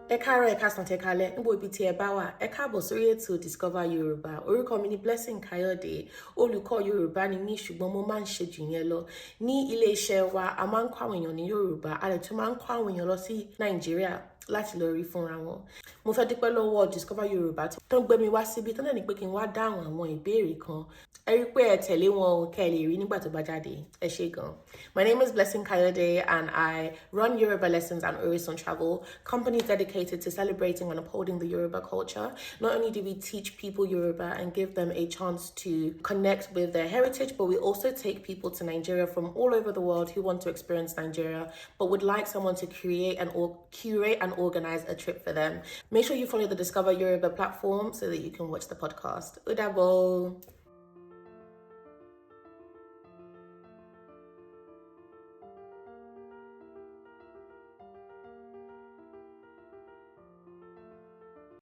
Ẹ káàárọ̀, ẹ káàsán, ẹ káalẹ́, níbo ibi tí ẹ bá wà, ẹ káàbọ̀ sórí ètò Discover Yoruba. Orúkọ mi ni Blessing Kayode. Olùkọ́ Yorùbá ni mí, ṣùgbọ́n mo máa ń ṣe jù yẹn lọ. Ní ilé-iṣẹ́ wa, a máa ń kọ́ àwọn èèyàn ní Yorùbá, a dẹ̀ tún máa ń kọ́ àwọn èèyàn lọ sí Nàìjíríà láti lọ rí fúnra wọn. Mo fẹ́ dúpẹ́ lọ́wọ́ Discover Yoruba tó ń gbé mi wá síbi tó náà ní pé kí n wá dáhùn àwọn ìbéèrè kan. Ẹ rí pé ẹ tẹ̀lé wọn o, kẹ́ ẹ lè rí nígbà tó bá jáde. Ẹ ṣé gan. My name is Blessing Kayode and I run Yoruba Lessons and Orisun Travel, company dedicated to celebrating and upholding the Yoruba culture. Not only do we teach people Yoruba and give them a chance to connect with their heritage, but we also take people to Nigeria from all over the world who want to experience Nigeria, but would like someone to curate and organize a trip for them. Make sure you follow the Discover Yoruba platform so that you can watch the podcast. Udabo!